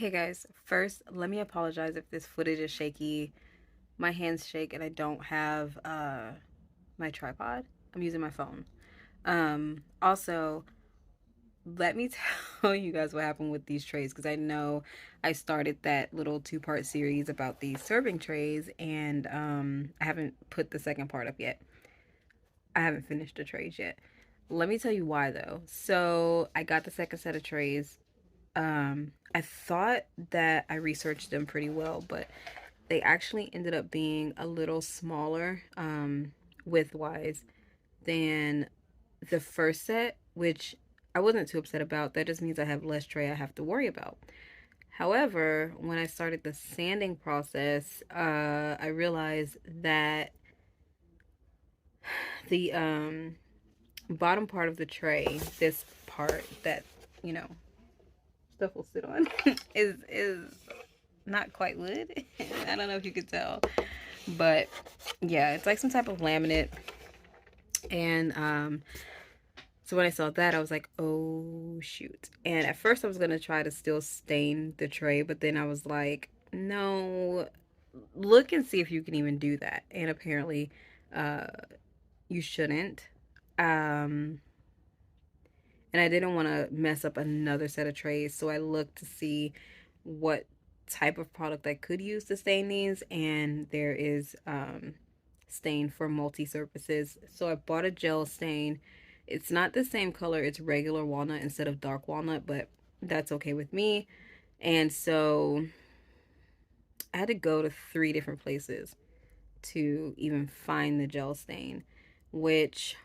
Okay guys, first let me apologize if this footage is shaky. My hands shake and I don't have my tripod. I'm using my phone. Also, let me tell you guys what happened with these trays, because I know I started that little two-part series about these serving trays, and I haven't put the second part up yet. I haven't finished the trays yet. Let me tell you why though. So I got the second set of trays. I thought that I researched them pretty well, but they actually ended up being a little smaller, width-wise, than the first set, which I wasn't too upset about. That just means I have less tray I have to worry about. However, when I started the sanding process, I realized that the bottom part of the tray, this part that, you know, stuff will sit on, is not quite wood. I don't know if you could tell, but yeah, it's like some type of laminate. And so when I saw that, I was like, oh shoot. And at first I was gonna try to still stain the tray, but then I was like, no, look and see if you can even do that. And apparently you shouldn't. And I didn't want to mess up another set of trays, so I looked to see what type of product I could use to stain these, and there is stain for multi-surfaces. So I bought a gel stain. It's not the same color, it's regular walnut instead of dark walnut, but that's okay with me. And so I had to go to 3 different places to even find the gel stain, which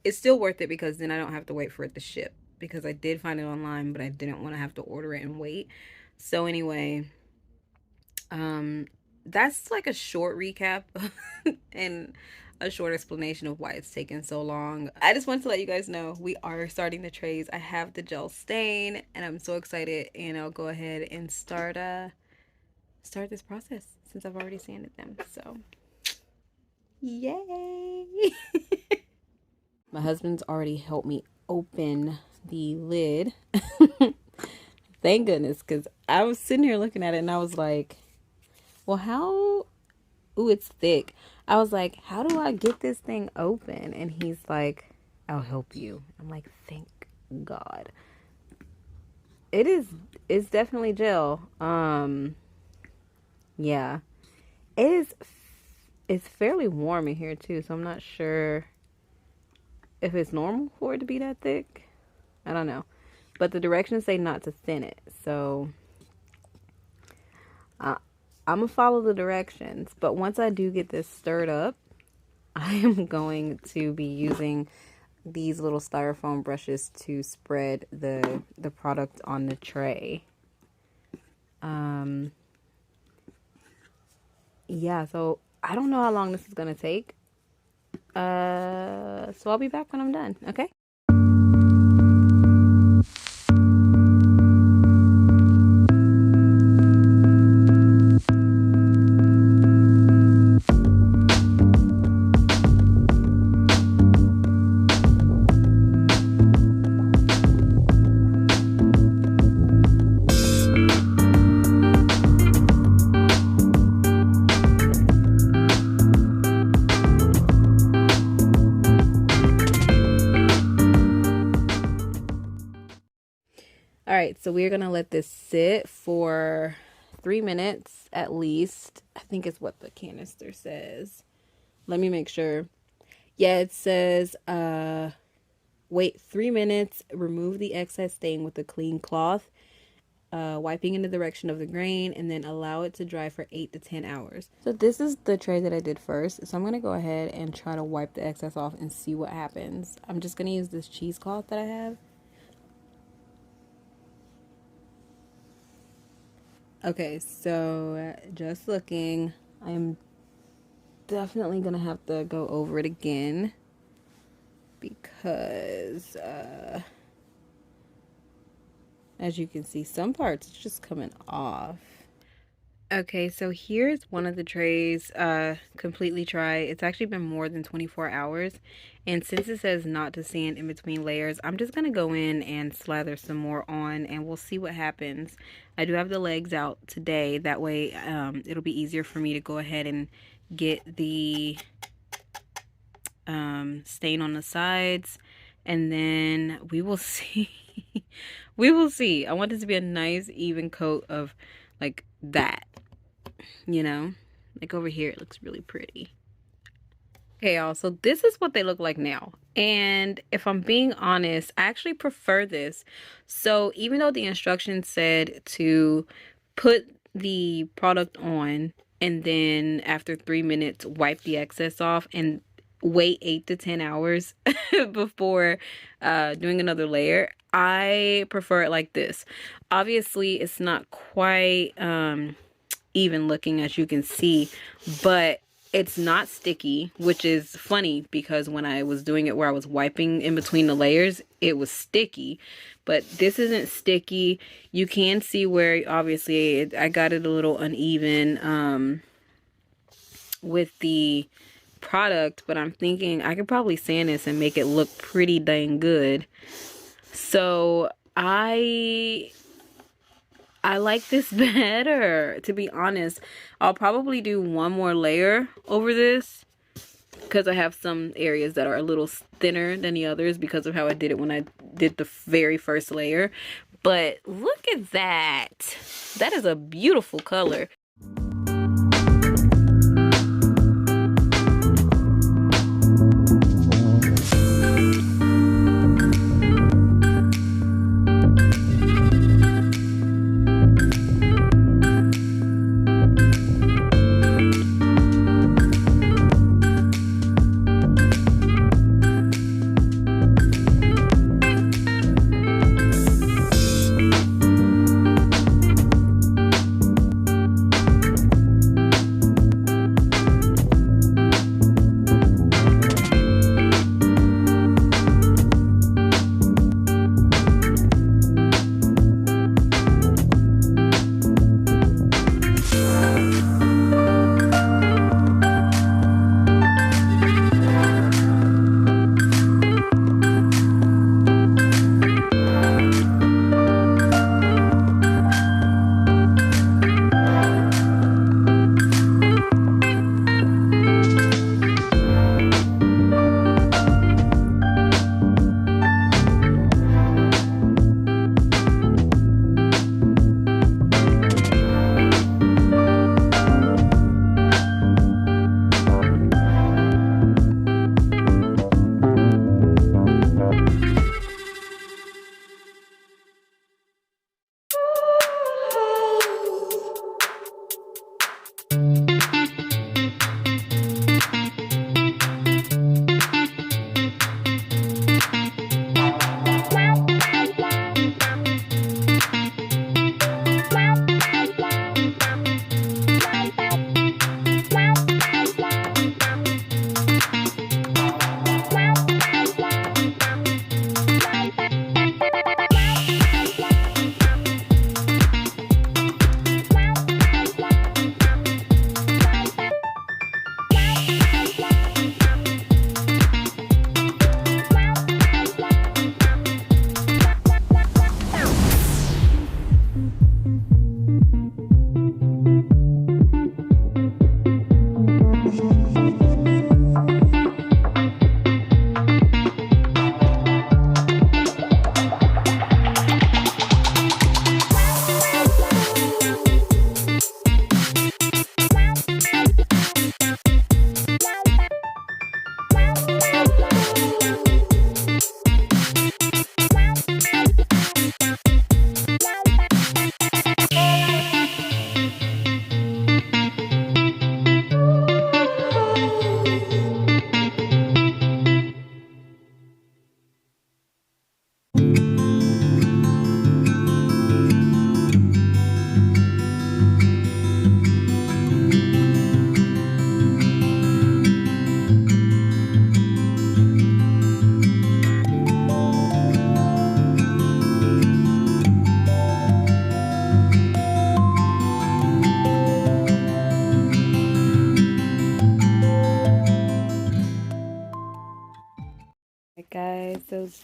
is still worth it because then I don't have to wait for it to ship, because I did find it online, but I didn't want to have to order it and wait. So anyway, that's like a short recap and a short explanation of why it's taken so long. I just want to let you guys know we are starting the trays. I have the gel stain and I'm so excited, and I'll go ahead and start this process since I've already sanded them. So yay. My husband's already helped me open the lid. Thank goodness, because I was sitting here looking at it and I was like, well, how? Ooh, it's thick. I was like, how do I get this thing open? And he's like, I'll help you. I'm like, thank God. It's definitely gel. Yeah. It's fairly warm in here too, so I'm not sure if it's normal for it to be that thick. I don't know. But the directions say not to thin it, so I'm gonna follow the directions. But once I do get this stirred up, I am going to be using these little styrofoam brushes to spread the product on the tray. Yeah, so I don't know how long this is gonna take. So I'll be back when I'm done, okay? All right, so we're gonna let this sit for 3 minutes at least. I think it's what the canister says. Let me make sure. Yeah, it says wait 3 minutes, remove the excess stain with a clean cloth, wiping in the direction of the grain, and then allow it to dry for 8 to 10 hours. So this is the tray that I did first. So I'm gonna go ahead and try to wipe the excess off and see what happens. I'm just gonna use this cheesecloth that I have. Okay, so just looking, I'm definitely gonna have to go over it again because as you can see, some parts it's just coming off. Okay, so here's one of the trays, completely dry. It's actually been more than 24 hours. And since it says not to sand in between layers, I'm just gonna go in and slather some more on and we'll see what happens. I do have the legs out today. That way, it'll be easier for me to go ahead and get the stain on the sides. And then we will see. We will see. I want this to be a nice, even coat of like that. You know, like over here it looks really pretty. Okay, y'all, so this is what they look like now, and if I'm being honest, I actually prefer this. So even though the instructions said to put the product on and then after 3 minutes wipe the excess off and wait 8 to 10 hours before doing another layer, I prefer it like this. Obviously it's not quite even looking, as you can see, but it's not sticky, which is funny because when I was doing it where I was wiping in between the layers, it was sticky. But this isn't sticky. You can see where obviously I got it a little uneven with the product, but I'm thinking I could probably sand this and make it look pretty dang good. So I like this better, to be honest. I'll probably do one more layer over this because I have some areas that are a little thinner than the others because of how I did it when I did the very first layer. But look at that. That is a beautiful color.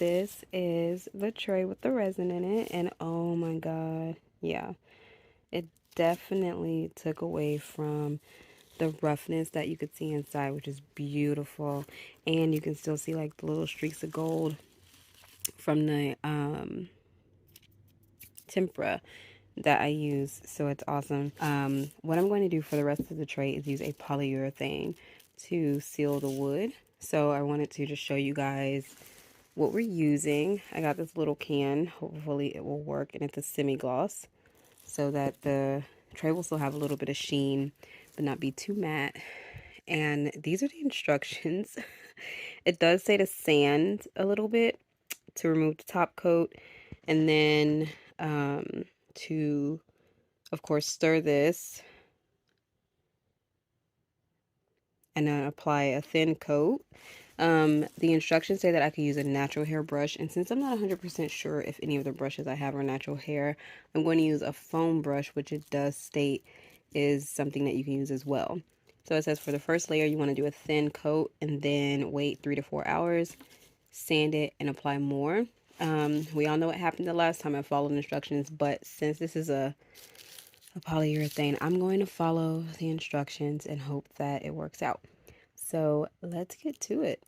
this is the tray with the resin in it, and oh my god, yeah, it definitely took away from the roughness that you could see inside, which is beautiful. And you can still see like the little streaks of gold from the tempera that I use, so it's awesome. What I'm going to do for the rest of the tray is use a polyurethane to seal the wood. So I wanted to just show you guys what we're using. I got this little can, hopefully it will work, and it's a semi-gloss so that the tray will still have a little bit of sheen but not be too matte. And these are the instructions. It does say to sand a little bit to remove the top coat, and then to, of course, stir this and then apply a thin coat. The instructions say that I could use a natural hair brush, and since I'm not 100% sure if any of the brushes I have are natural hair, I'm going to use a foam brush, which it does state is something that you can use as well. So it says for the first layer, you want to do a thin coat and then wait 3 to 4 hours, sand it, and apply more. We all know what happened the last time I followed instructions, but since this is a polyurethane, I'm going to follow the instructions and hope that it works out. So let's get to it.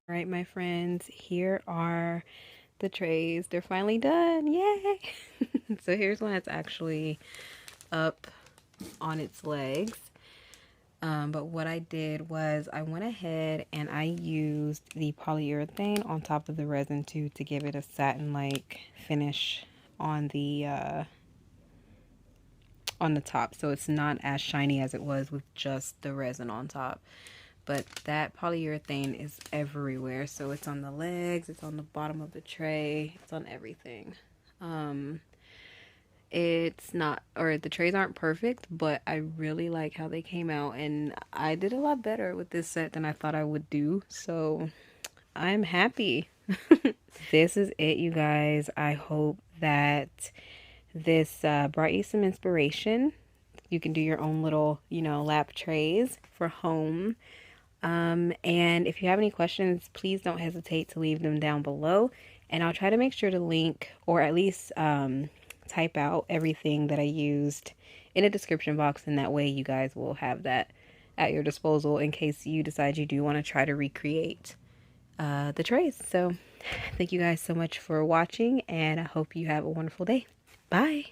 All right, my friends, here are the trays. They're finally done. Yay! So here's one that's actually up on its legs. But what I did was I went ahead and I used the polyurethane on top of the resin to give it a satin-like finish on the top, so it's not as shiny as it was with just the resin on top. But that polyurethane is everywhere, so it's on the legs, it's on the bottom of the tray, it's on everything. It's not, or the trays aren't perfect, but I really like how they came out, and I did a lot better with this set than I thought I would do, so I'm happy. This is it, you guys. I hope that this brought you some inspiration. You can do your own little, lap trays for home. And if you have any questions, please don't hesitate to leave them down below, and I'll try to make sure to link, or at least type out everything that I used in a description box, and that way you guys will have that at your disposal in case you decide you do want to try to recreate the trays. So thank you guys so much for watching, and I hope you have a wonderful day. Bye.